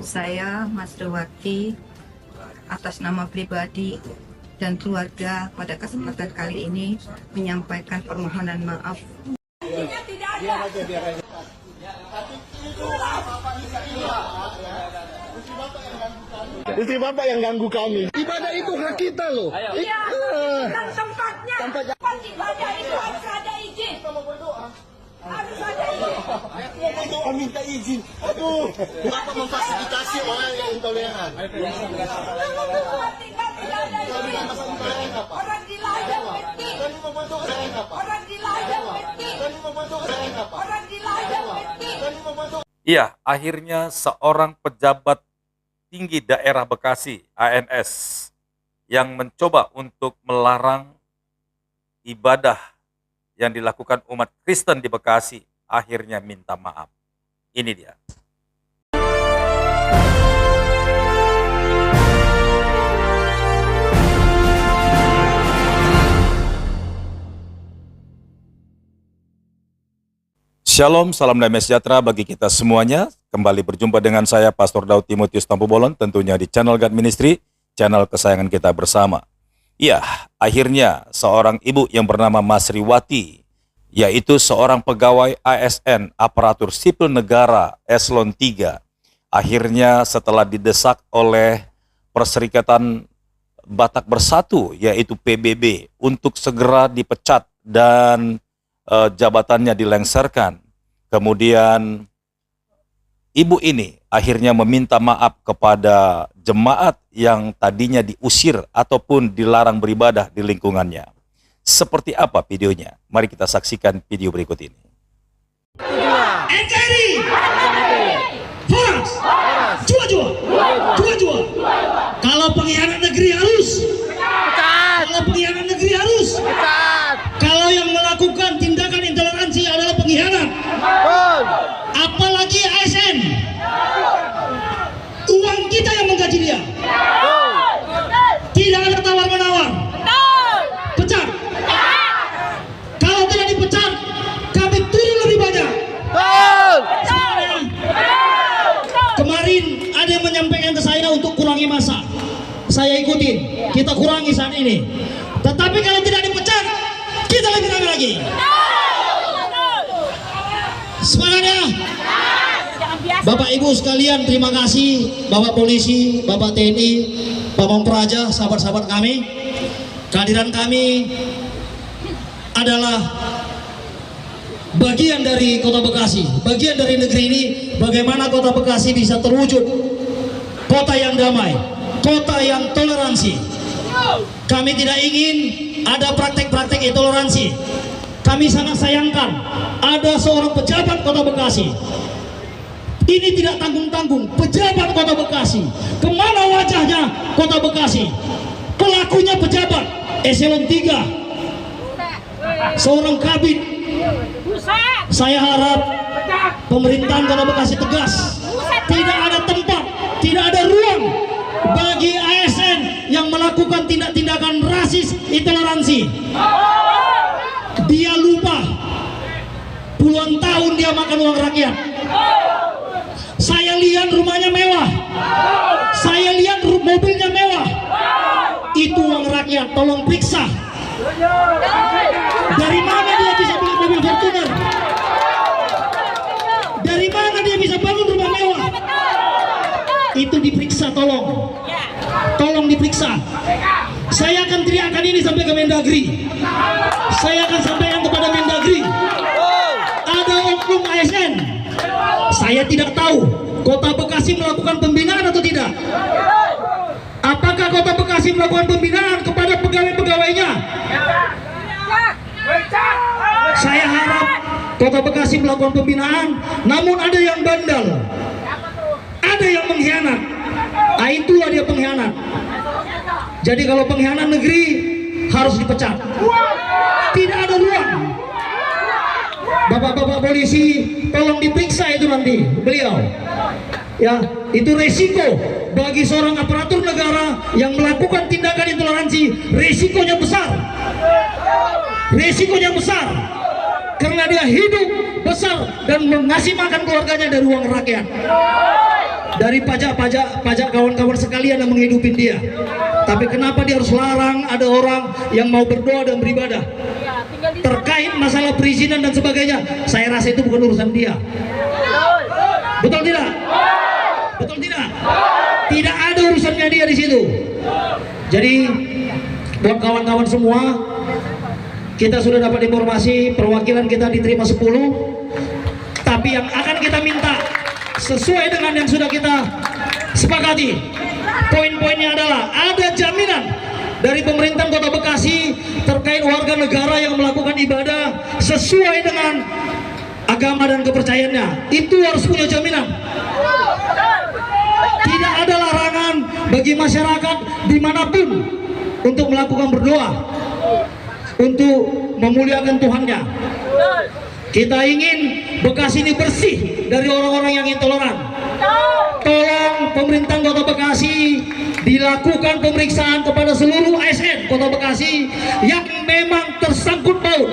Saya, Mas Dewati, atas nama pribadi dan keluarga pada kesempatan kali ini menyampaikan permohonan maaf. Istri Bapak yang ganggu kami. Ibadah itu hak kita loh. Iya, dan tempatnya. Tempat ibadah itu harus ada izin. Harus ada izin. Mau berdoa minta izin. Aduh, Bapak memfasilitasi orang yang intoleran. Orang dilayang mati. Orang dilayang mati. Orang dilayang mati. Iya, akhirnya seorang pejabat tinggi daerah Bekasi, ANS, yang mencoba untuk melarang ibadah yang dilakukan umat Kristen di Bekasi, akhirnya minta maaf. Ini dia. Shalom, salam damai sejahtera bagi kita semuanya. Kembali berjumpa dengan saya, Pastor Daud Timotius Tampu Bolon, tentunya di channel God Ministry, channel kesayangan kita bersama. Ya, akhirnya seorang ibu yang bernama Masriwati, yaitu seorang pegawai ASN, aparatur sipil negara, eselon 3, akhirnya setelah didesak oleh Perserikatan Batak Bersatu, yaitu PBB, untuk segera dipecat dan jabatannya dilengsarkan. Kemudian ibu ini akhirnya meminta maaf kepada jemaat yang tadinya diusir ataupun dilarang beribadah di lingkungannya. Seperti apa videonya? Mari kita saksikan video berikut ini. NKRI Foras Jua-jua Kalau pengkhianat negeri harus Kalau pengkhianat negeri harus Kalau yang melakukan tindakan intoleransi adalah pengkhianat, apalagi ASN, uang kita yang menggaji dia. Tidak ada tawar-menawar. Pecat. Kalau tidak dipecat, kami turun lebih banyak. Kemarin ada yang menyampaikan ke saya untuk kurangi masa. Saya ikutin, kita kurangi saat ini. Tetapi kalau tidak dipecat, kita lebih rame lagi. Semangatnya. Bapak Ibu sekalian, terima kasih Bapak Polisi, Bapak TNI, Bapak Praja, sahabat-sahabat kami. Kehadiran kami adalah bagian dari Kota Bekasi, bagian dari negeri ini. Bagaimana Kota Bekasi bisa terwujud kota yang damai, kota yang toleransi. Kami tidak ingin ada praktek-praktek intoleransi. Kami sangat sayangkan ada seorang pejabat Kota Bekasi. Ini tidak tanggung-tanggung, pejabat Kota Bekasi. Kemana wajahnya Kota Bekasi? Pelakunya pejabat eselon 3, seorang kabit. Saya harap pemerintahan Kota Bekasi tegas. Tidak ada tempat, tidak ada ruang bagi ASN yang melakukan tindak-tindakan rasis intoleransi. Dia lupa puluhan tahun dia makan uang rakyat. Saya lihat rumahnya mewah, saya lihat mobilnya mewah. Itu uang rakyat, tolong periksa. Dari mana dia bisa beli mobil Fortuner? Dari mana dia bisa bangun rumah mewah? Itu diperiksa, tolong. Tolong diperiksa. Saya akan teriakkan ini sampai ke Mendagri. Saya akan sampaikan kepada Mendagri. Ada oknum ASN. Saya tidak tahu Kota Bekasi melakukan pembinaan atau tidak. Apakah Kota Bekasi melakukan pembinaan kepada pegawai-pegawainya? Saya harap Kota Bekasi melakukan pembinaan, namun ada yang bandel, ada yang mengkhianat. Nah, itulah dia pengkhianat. Jadi kalau pengkhianat negeri harus dipecat. Tidak ada ruang. Bapak-bapak polisi, tolong diperiksa itu nanti beliau. Ya, itu resiko bagi seorang aparatur negara yang melakukan tindakan intoleransi. Resikonya besar. Resikonya besar. Karena dia hidup besar dan mengasih makan keluarganya dari uang rakyat. dari pajak kawan-kawan sekalian yang menghidupin dia. Tapi kenapa dia harus larang ada orang yang mau berdoa dan beribadah? Terkait masalah perizinan dan sebagainya, saya rasa itu bukan urusan dia. Betul tidak? Betul tidak? Tidak ada urusannya dia di situ. Jadi buat kawan-kawan semua, kita sudah dapat informasi perwakilan kita diterima 10, tapi yang akan kita minta sesuai dengan yang sudah kita sepakati, poin-poinnya adalah ada jaminan dari pemerintah Kota Bekasi terkait warga negara yang melakukan ibadah sesuai dengan agama dan kepercayaannya. Itu harus punya jaminan. Tidak ada larangan bagi masyarakat dimanapun untuk melakukan berdoa, untuk memuliakan Tuhannya. Kita ingin Bekasi ini bersih dari orang-orang yang intoleran. Tolong pemerintah Kota Bekasi dilakukan pemeriksaan kepada seluruh ASN Kota Bekasi yang memang tersangkut paut,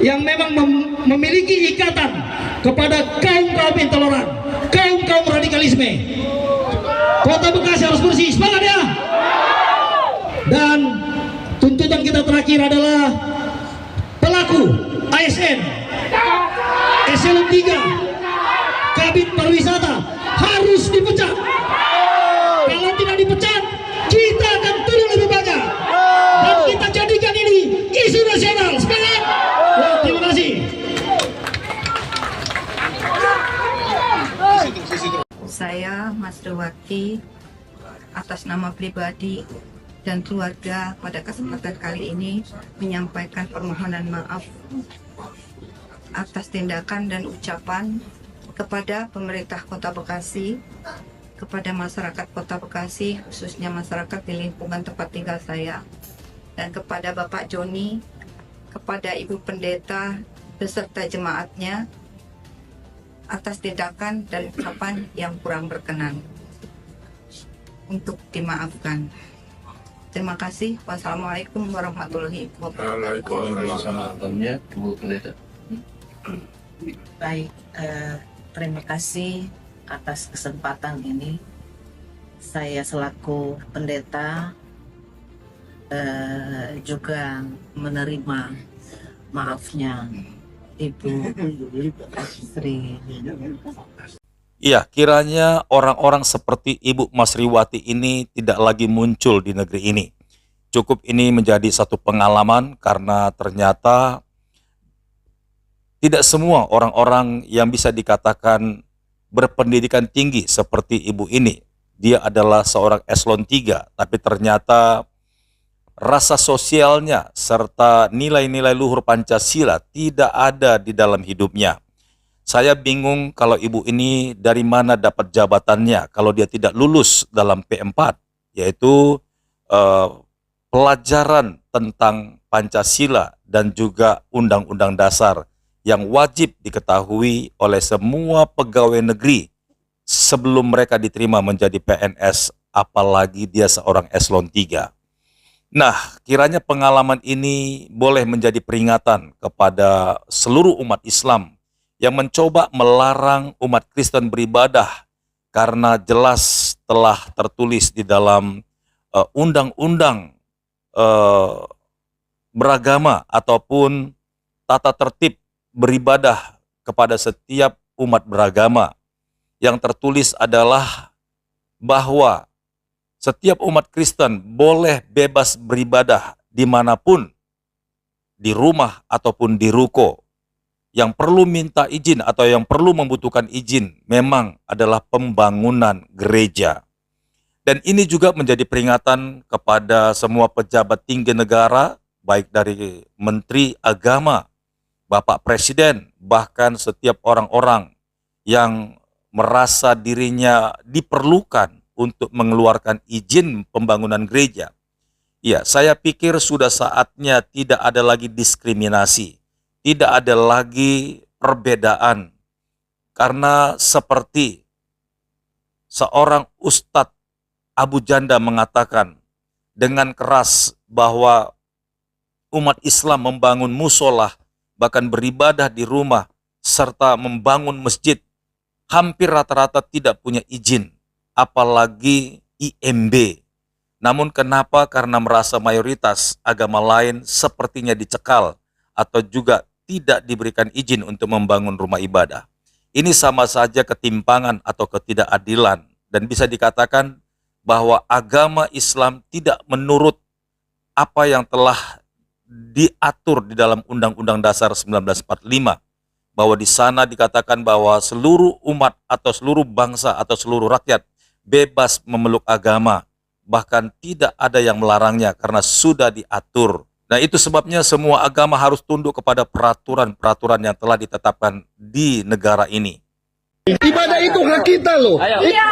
yang memang memiliki ikatan kepada kaum-kaum intoleran, kaum-kaum radikalisme. Kota Bekasi harus bersih, semangat ya. Dan tuntutan kita terakhir adalah pelaku ASN eselon 3 Kabid Pariwisata harus dipecat. Kalau tidak dipecat, kita akan turun lebih banyak dan kita jadikan ini isu nasional. Semangat. Terima kasih. Saya Mas Dewati atas nama pribadi dan keluarga pada kesempatan kali ini menyampaikan permohonan maaf atas tindakan dan ucapan kepada pemerintah Kota Bekasi, kepada masyarakat Kota Bekasi, khususnya masyarakat di lingkungan tempat tinggal saya, dan kepada Bapak Joni, kepada Ibu Pendeta beserta jemaatnya atas tindakan dan ucapan yang kurang berkenan untuk dimaafkan. Terima kasih. Wassalamualaikum warahmatullahi wabarakatuh. Baik, terima kasih atas kesempatan ini. Saya selaku pendeta juga menerima maafnya Ibu Sri. Iya, kiranya orang-orang seperti Ibu Masriwati ini tidak lagi muncul di negeri ini. Cukup ini menjadi satu pengalaman karena ternyata tidak semua orang-orang yang bisa dikatakan berpendidikan tinggi seperti ibu ini. Dia adalah seorang eselon 3, tapi ternyata rasa sosialnya serta nilai-nilai luhur Pancasila tidak ada di dalam hidupnya. Saya bingung kalau ibu ini dari mana dapat jabatannya kalau dia tidak lulus dalam P4, yaitu pelajaran tentang Pancasila dan juga Undang-Undang Dasar yang wajib diketahui oleh semua pegawai negeri sebelum mereka diterima menjadi PNS, apalagi dia seorang eselon 3. Nah, kiranya pengalaman ini boleh menjadi peringatan kepada seluruh umat Islam yang mencoba melarang umat Kristen beribadah karena jelas telah tertulis di dalam undang-undang beragama ataupun tata tertib beribadah kepada setiap umat beragama. Yang tertulis adalah bahwa setiap umat Kristen boleh bebas beribadah dimanapun, di rumah ataupun di ruko. Yang perlu minta izin atau yang perlu membutuhkan izin memang adalah pembangunan gereja. Dan ini juga menjadi peringatan kepada semua pejabat tinggi negara, baik dari Menteri Agama, Bapak Presiden, bahkan setiap orang-orang yang merasa dirinya diperlukan untuk mengeluarkan izin pembangunan gereja. Ya, saya pikir sudah saatnya tidak ada lagi diskriminasi, tidak ada lagi perbedaan. Karena seperti seorang Ustadz Abu Janda mengatakan dengan keras bahwa umat Islam membangun musola, bahkan beribadah di rumah, serta membangun masjid, hampir rata-rata tidak punya izin. apalagi IMB. Namun kenapa? Karena merasa mayoritas agama lain sepertinya dicekal atau juga tidak diberikan izin untuk membangun rumah ibadah. Ini sama saja ketimpangan atau ketidakadilan, dan bisa dikatakan bahwa agama Islam tidak menurut apa yang telah diatur di dalam Undang-Undang Dasar 1945, bahwa di sana dikatakan bahwa seluruh umat atau seluruh bangsa atau seluruh rakyat bebas memeluk agama, bahkan tidak ada yang melarangnya karena sudah diatur. Nah, itu sebabnya semua agama harus tunduk kepada peraturan-peraturan yang telah ditetapkan di negara ini. Ibadah itu hak kita loh. Iya,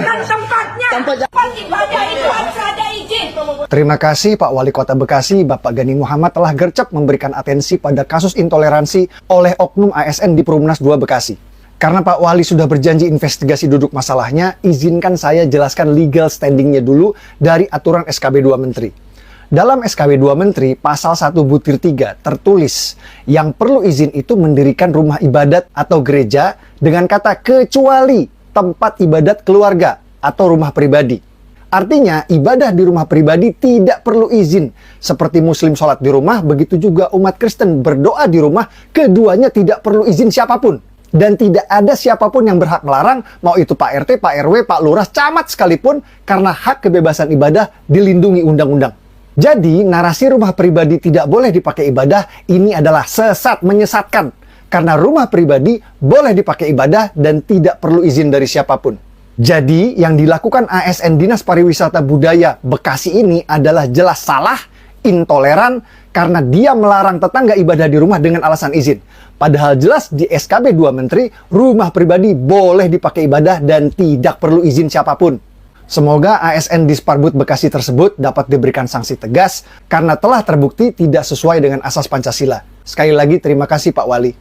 kan tempatnya. Tempat ibadah itu harus ada izin. Terima kasih Pak Wali Kota Bekasi, Bapak Gani Muhammad telah gercep memberikan atensi pada kasus intoleransi oleh oknum ASN di Perumnas 2 Bekasi. Karena Pak Wali sudah berjanji investigasi duduk masalahnya, izinkan saya jelaskan legal standingnya dulu dari aturan SKB 2 Menteri. Dalam SKB 2 Menteri, pasal 1 butir 3 tertulis, yang perlu izin itu mendirikan rumah ibadat atau gereja dengan kata kecuali tempat ibadat keluarga atau rumah pribadi. Artinya, ibadah di rumah pribadi tidak perlu izin. Seperti Muslim sholat di rumah, begitu juga umat Kristen berdoa di rumah, keduanya tidak perlu izin siapapun. Dan tidak ada siapapun yang berhak melarang, mau itu Pak RT, Pak RW, Pak Lurah, camat sekalipun, karena hak kebebasan ibadah dilindungi undang-undang. Jadi, narasi rumah pribadi tidak boleh dipakai ibadah, ini adalah sesat, menyesatkan. Karena rumah pribadi boleh dipakai ibadah dan tidak perlu izin dari siapapun. Jadi, yang dilakukan ASN Dinas Pariwisata Budaya Bekasi ini adalah jelas salah, intoleran, karena dia melarang tetangga ibadah di rumah dengan alasan izin. Padahal jelas di SKB 2 Menteri, rumah pribadi boleh dipakai ibadah dan tidak perlu izin siapapun. Semoga ASN Disparbud Bekasi tersebut dapat diberikan sanksi tegas karena telah terbukti tidak sesuai dengan asas Pancasila. Sekali lagi terima kasih Pak Wali.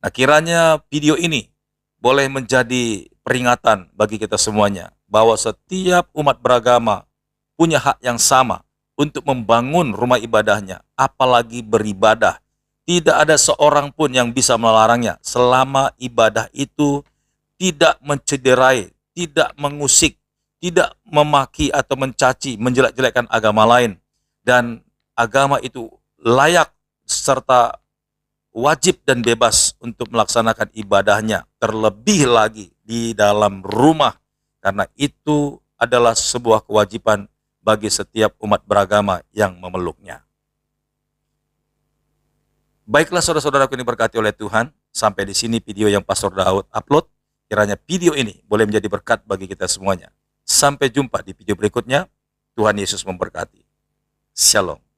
Nah, kiranya video ini boleh menjadi peringatan bagi kita semuanya bahwa setiap umat beragama punya hak yang sama untuk membangun rumah ibadahnya, apalagi beribadah. Tidak ada seorang pun yang bisa melarangnya selama ibadah itu tidak mencederai, tidak mengusik, tidak memaki atau mencaci, menjelek-jelekkan agama lain. Dan agama itu layak serta wajib dan bebas untuk melaksanakan ibadahnya, terlebih lagi di dalam rumah, karena itu adalah sebuah kewajiban bagi setiap umat beragama yang memeluknya. Baiklah saudara-saudaraku yang diberkati oleh Tuhan, sampai di sini video yang Pastor Daud upload. Kiranya video ini boleh menjadi berkat bagi kita semuanya. Sampai jumpa di video berikutnya. Tuhan Yesus memberkati. Shalom.